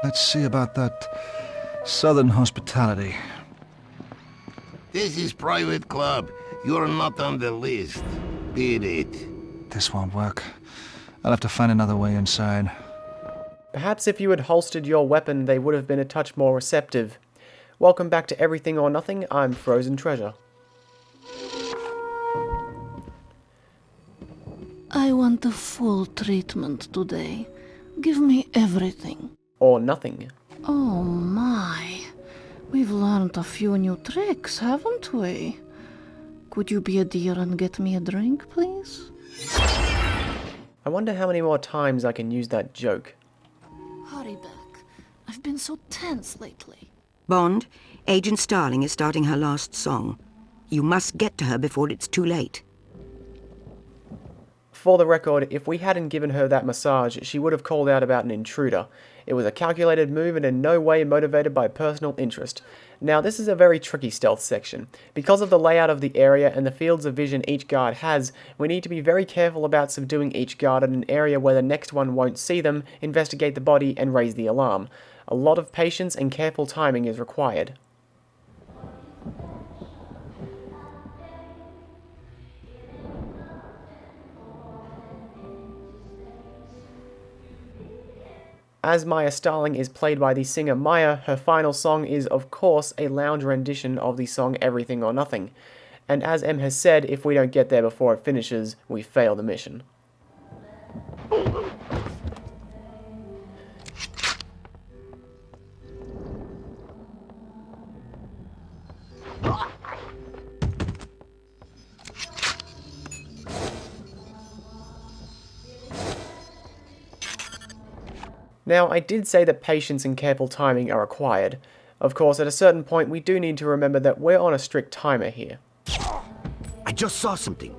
Let's see about that southern hospitality. This is private club. You're not on the list. Beat it. This won't work. I'll have to find another way inside. Perhaps if you had holstered your weapon, they would have been a touch more receptive. Welcome back to Everything or Nothing. I'm Frozen Treasure. I want the full treatment today. Give me everything. Or nothing. Oh my. We've learned a few new tricks, haven't we? Could you be a dear and get me a drink, please? I wonder how many more times I can use that joke. Hurry back. I've been so tense lately. Bond, Agent Starling is starting her last song. You must get to her before it's too late. For the record, if we hadn't given her that massage, she would have called out about an intruder. It was a calculated move and in no way motivated by personal interest. Now, this is a very tricky stealth section. Because of the layout of the area and the fields of vision each guard has, we need to be very careful about subduing each guard in an area where the next one won't see them, investigate the body, and raise the alarm. A lot of patience and careful timing is required. As Maya Starling is played by the singer Maya, her final song is, of course, a lounge rendition of the song Everything or Nothing. And as M has said, if we don't get there before it finishes, we fail the mission. Now, I did say that patience and careful timing are required. Of course, at a certain point, we do need to remember that we're on a strict timer here. I just saw something.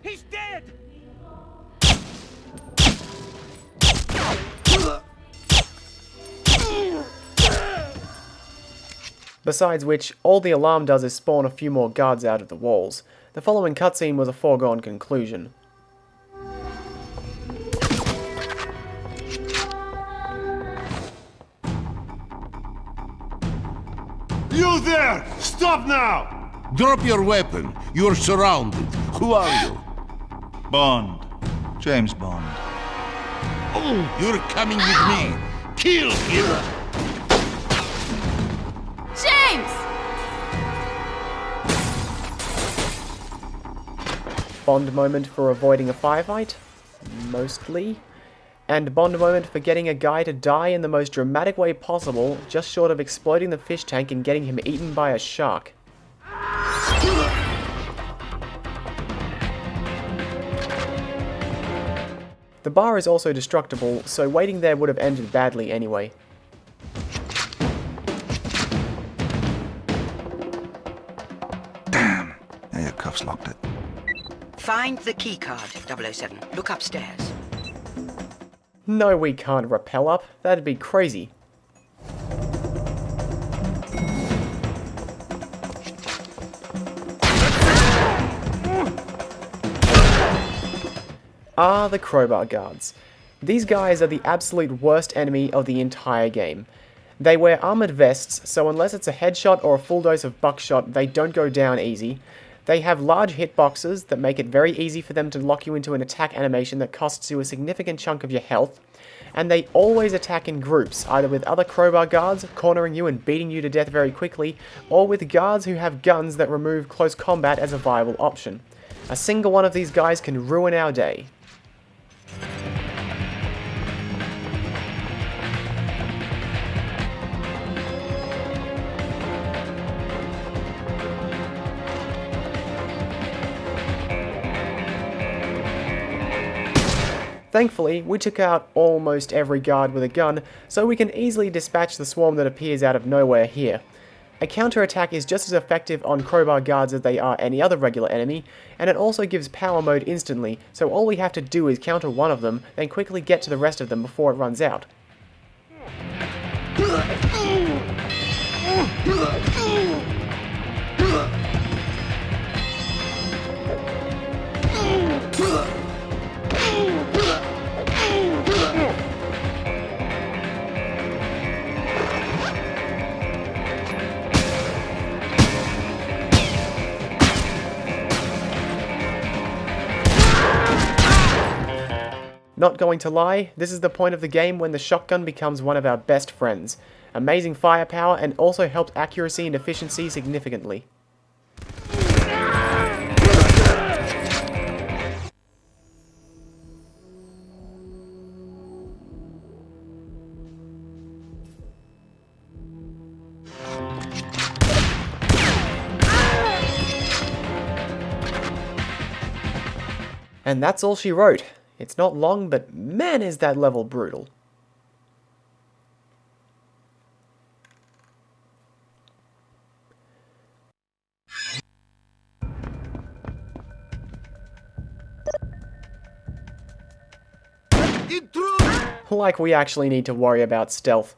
He's dead! Besides which, all the alarm does is spawn a few more guards out of the walls. The following cutscene was a foregone conclusion. You there! Stop now! Drop your weapon. You're surrounded. Who are you? Bond. James Bond. Oh, you're coming with me. Kill him! James! Bond moment for avoiding a firefight? Mostly. And Bond moment for getting a guy to die in the most dramatic way possible, just short of exploding the fish tank and getting him eaten by a shark. The bar is also destructible, so waiting there would have ended badly anyway. Damn. Yeah, your cuffs locked it. Find the keycard, 007. Look upstairs. No, we can't rappel up. That'd be crazy. The crowbar guards. These guys are the absolute worst enemy of the entire game. They wear armored vests, so unless it's a headshot or a full dose of buckshot, they don't go down easy. They have large hitboxes that make it very easy for them to lock you into an attack animation that costs you a significant chunk of your health. And they always attack in groups, either with other crowbar guards, cornering you and beating you to death very quickly, or with guards who have guns that remove close combat as a viable option. A single one of these guys can ruin our day. Thankfully, we took out almost every guard with a gun, so we can easily dispatch the swarm that appears out of nowhere here. A counterattack is just as effective on crowbar guards as they are any other regular enemy, and it also gives power mode instantly, so all we have to do is counter one of them, then quickly get to the rest of them before it runs out. Not going to lie, this is the point of the game when the shotgun becomes one of our best friends. Amazing firepower and also helped accuracy and efficiency significantly. And that's all she wrote. It's not long, but man is that level brutal. Like we actually need to worry about stealth.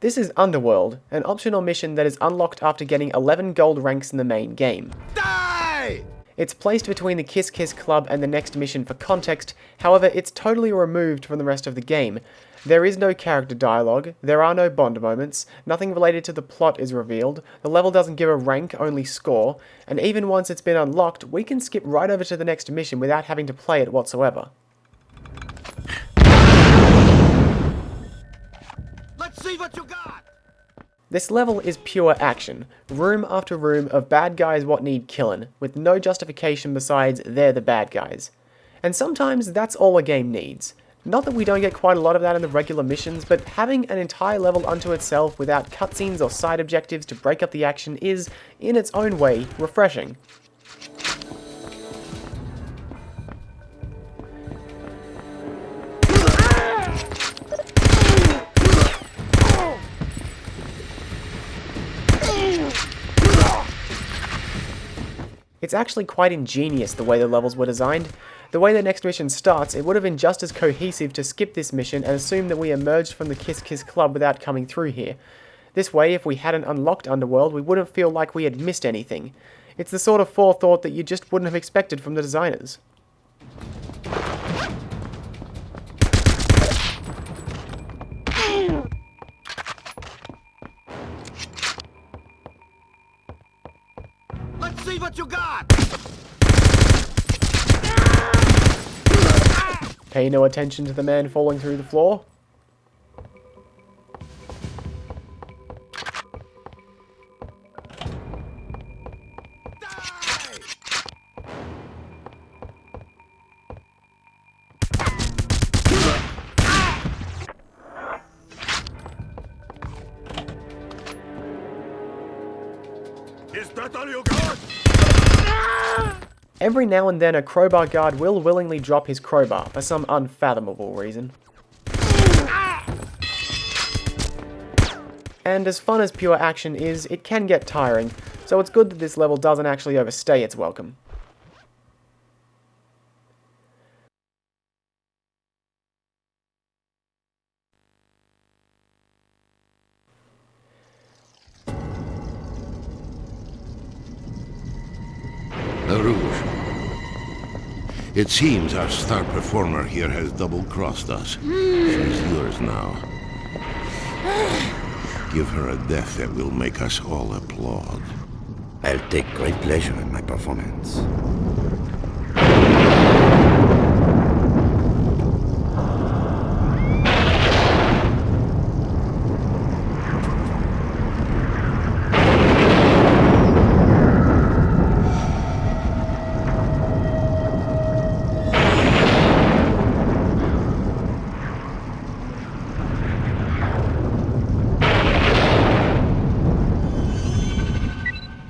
This is Underworld, an optional mission that is unlocked after getting 11 gold ranks in the main game. Die! It's placed between the Kiss Kiss Club and the next mission for context, however it's totally removed from the rest of the game. There is no character dialogue, there are no Bond moments, nothing related to the plot is revealed, the level doesn't give a rank, only score, and even once it's been unlocked, we can skip right over to the next mission without having to play it whatsoever. Let's see what you got! This level is pure action, room after room of bad guys what need killin', with no justification besides they're the bad guys. And sometimes that's all a game needs. Not that we don't get quite a lot of that in the regular missions, but having an entire level unto itself without cutscenes or side objectives to break up the action is, in its own way, refreshing. It's actually quite ingenious the way the levels were designed. The way the next mission starts, it would have been just as cohesive to skip this mission and assume that we emerged from the Kiss Kiss Club without coming through here. This way, if we hadn't unlocked Underworld, we wouldn't feel like we had missed anything. It's the sort of forethought that you just wouldn't have expected from the designers. Let's see what you got! Pay no attention to the man falling through the floor. Is that all you got? Every now and then a crowbar guard will willingly drop his crowbar for some unfathomable reason. And as fun as pure action is, it can get tiring, so it's good that this level doesn't actually overstay its welcome. Larouge. It seems our star performer here has double-crossed us. She's yours now. Give her a death that will make us all applaud. I'll take great pleasure in my performance.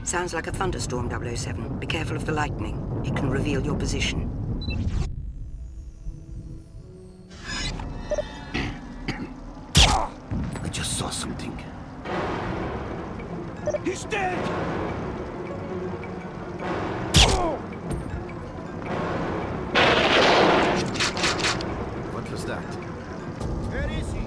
Sounds like a thunderstorm, 007. Be careful of the lightning. It can reveal your position. I just saw something. He's dead! What was that? Where is he?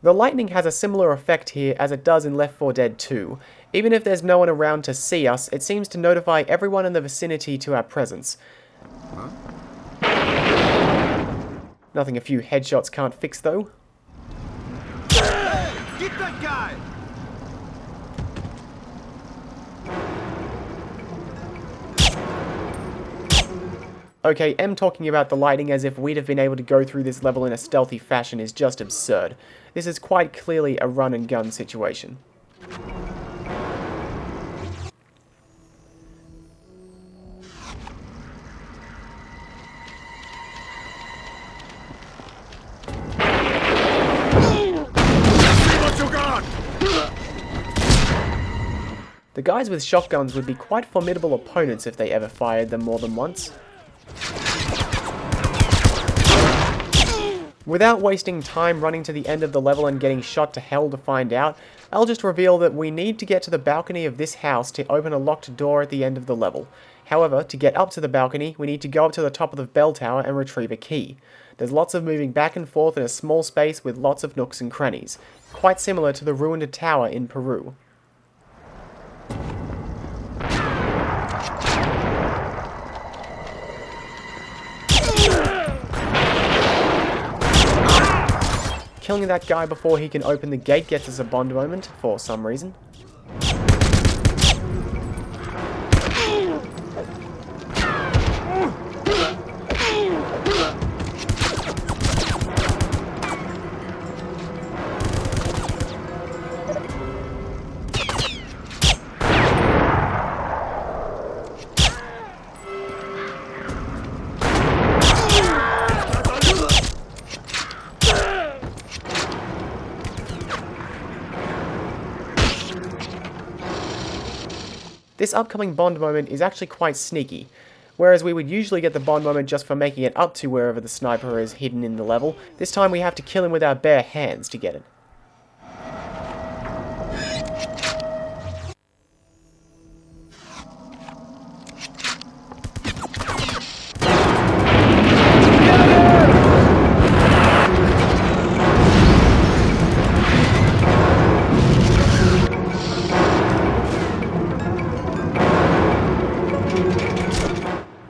The lightning has a similar effect here as it does in Left 4 Dead 2. Even if there's no one around to see us, it seems to notify everyone in the vicinity to our presence. Nothing a few headshots can't fix though. Hey! Get that guy! Okay, M talking about the lighting as if we'd have been able to go through this level in a stealthy fashion is just absurd. This is quite clearly a run and gun situation. The guys with shotguns would be quite formidable opponents if they ever fired them more than once. Without wasting time running to the end of the level and getting shot to hell to find out, I'll just reveal that we need to get to the balcony of this house to open a locked door at the end of the level. However, to get up to the balcony, we need to go up to the top of the bell tower and retrieve a key. There's lots of moving back and forth in a small space with lots of nooks and crannies, quite similar to the ruined tower in Peru. Killing that guy before he can open the gate gets us a Bond moment, for some reason. This upcoming Bond moment is actually quite sneaky. Whereas we would usually get the Bond moment just for making it up to wherever the sniper is hidden in the level, this time we have to kill him with our bare hands to get it.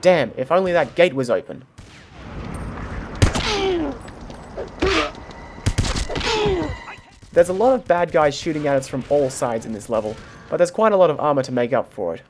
Damn, if only that gate was open. There's a lot of bad guys shooting at us from all sides in this level, but there's quite a lot of armor to make up for it.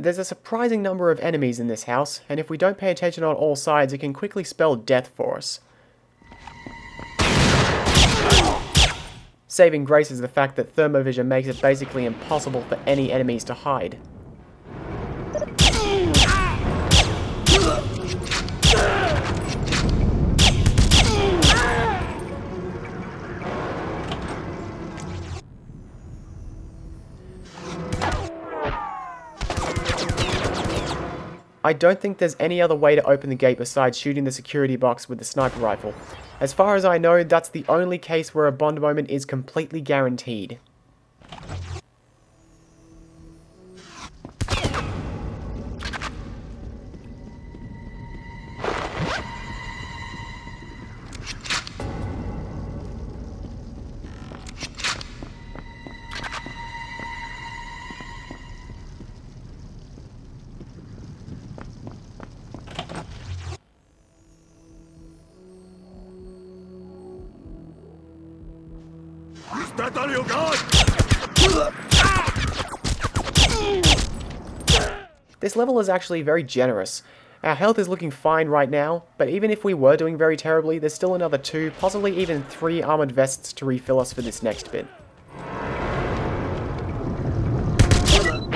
There's a surprising number of enemies in this house, and if we don't pay attention on all sides, it can quickly spell death for us. Saving grace is the fact that thermovision makes it basically impossible for any enemies to hide. I don't think there's any other way to open the gate besides shooting the security box with the sniper rifle. As far as I know, that's the only case where a Bond moment is completely guaranteed. Is that all you got? This level is actually very generous. Our health is looking fine right now, but even if we were doing very terribly, there's still another 2, possibly even 3 armored vests to refill us for this next bit. Move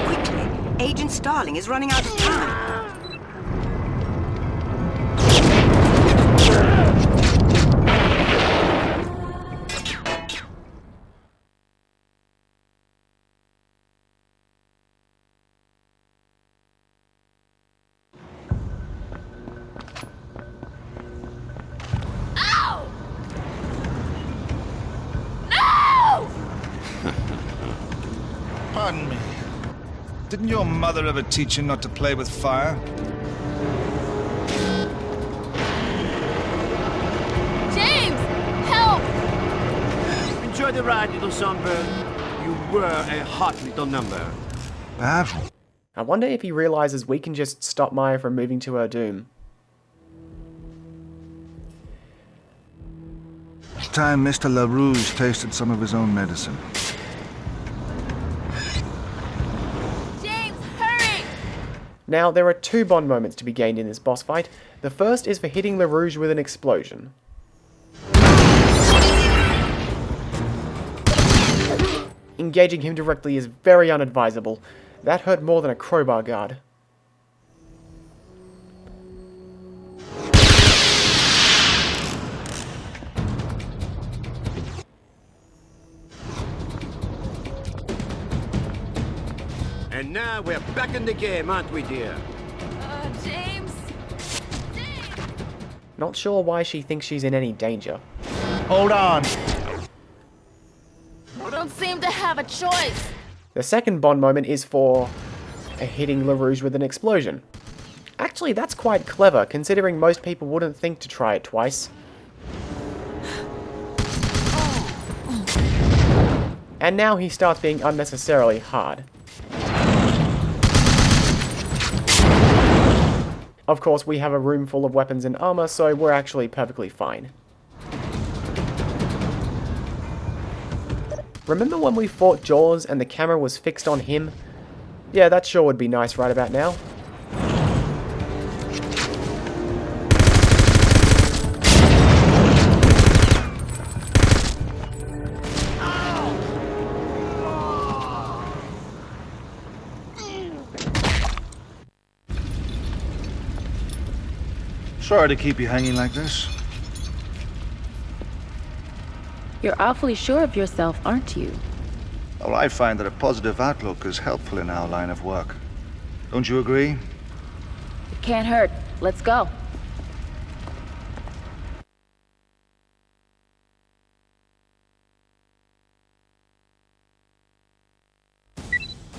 quickly. Agent Starling is running out of time. Pardon me. Didn't your mother ever teach you not to play with fire? James! Help! Enjoy the ride, little songbird. You were a hot little number. Perhaps. I wonder if he realizes we can just stop Maya from moving to her doom. It's time Mr. Larouge tasted some of his own medicine. James, hurry! Now, there are 2 Bond moments to be gained in this boss fight. The first is for hitting Larouge with an explosion. Engaging him directly is very unadvisable. That hurt more than a crowbar guard. And now we're back in the game, aren't we, dear? James? Not sure why she thinks she's in any danger. Hold on. I don't seem to have a choice. The second Bond moment is for hitting Larouge with an explosion. Actually, that's quite clever, considering most people wouldn't think to try it twice. And now he starts being unnecessarily hard. Of course, we have a room full of weapons and armor, so we're actually perfectly fine. Remember when we fought Jaws and the camera was fixed on him? Yeah, that sure would be nice right about now. Sorry to keep you hanging like this. You're awfully sure of yourself, aren't you? Well, I find that a positive outlook is helpful in our line of work. Don't you agree? It can't hurt. Let's go.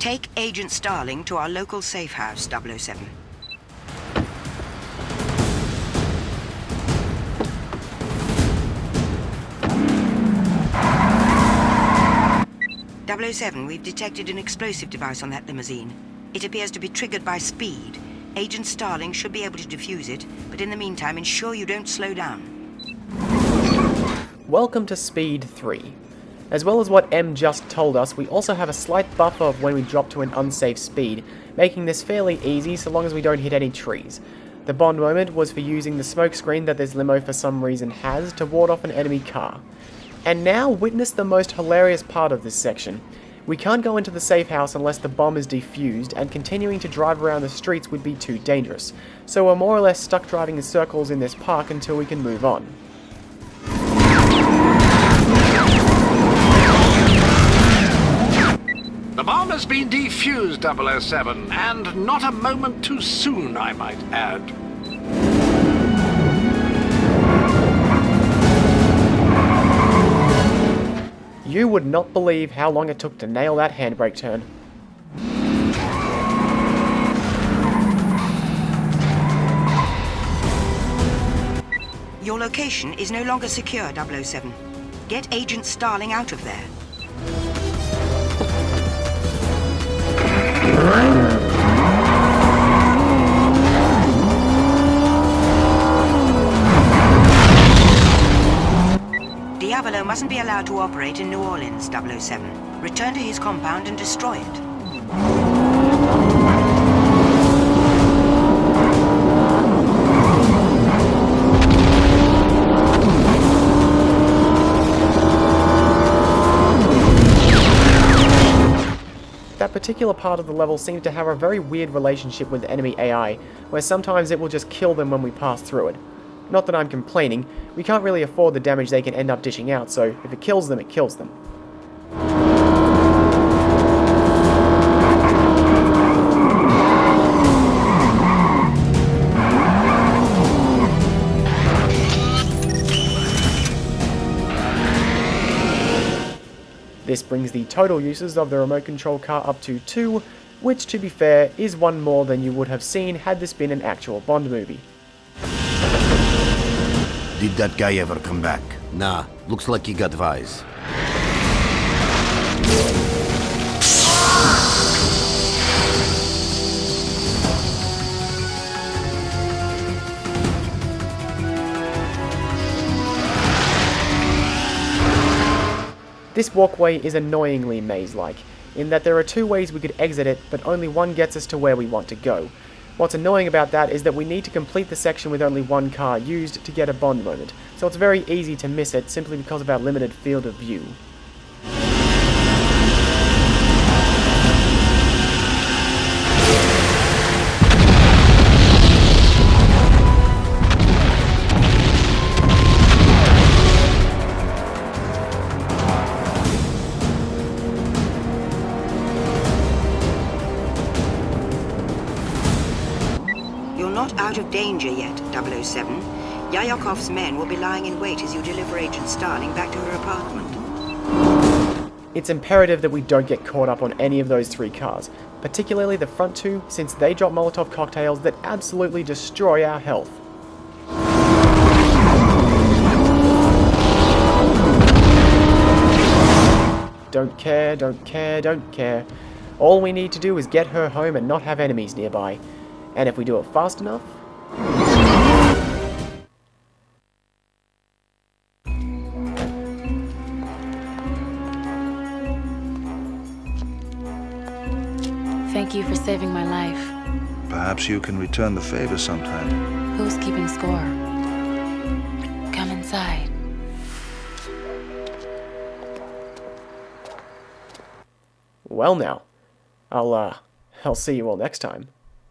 Take Agent Starling to our local safe house, 007. We've detected an explosive device on that limousine. It appears to be triggered by speed. Agent Starling should be able to defuse it, but in the meantime, ensure you don't slow down. Welcome to Speed 3. As well as what M just told us, we also have a slight buffer of when we drop to an unsafe speed, making this fairly easy so long as we don't hit any trees. The Bond moment was for using the smoke screen that this limo for some reason has to ward off an enemy car. And now witness the most hilarious part of this section. We can't go into the safe house unless the bomb is defused, and continuing to drive around the streets would be too dangerous, so we're more or less stuck driving in circles in this park until we can move on. The bomb has been defused, 007, and not a moment too soon, I might add. You would not believe how long it took to nail that handbrake turn. Your location is no longer secure, 007. Get Agent Starling out of there. Diavolo mustn't be allowed to operate in New Orleans, 007. Return to his compound and destroy it. That particular part of the level seems to have a very weird relationship with enemy AI, where sometimes it will just kill them when we pass through it. Not that I'm complaining, we can't really afford the damage they can end up dishing out, so if it kills them, it kills them. This brings the total uses of the remote control car up to 2, which, to be fair, is one more than you would have seen had this been an actual Bond movie. Did that guy ever come back? Nah, looks like he got Vise. This walkway is annoyingly maze-like, in that there are two ways we could exit it, but only one gets us to where we want to go. What's annoying about that is that we need to complete the section with only one car used to get a Bond moment, so it's very easy to miss it simply because of our limited field of view. Out of danger yet, 007. Yayakov's men will be lying in wait as you deliver Agent Starling back to her apartment. It's imperative that we don't get caught up on any of those three cars, particularly the front two, since they drop Molotov cocktails that absolutely destroy our health. Don't care, don't care, don't care. All we need to do is get her home and not have enemies nearby. And if we do it fast enough... Thank you for saving my life. Perhaps you can return the favor sometime. Who's keeping score? Come inside. Well now, I'll see you all next time.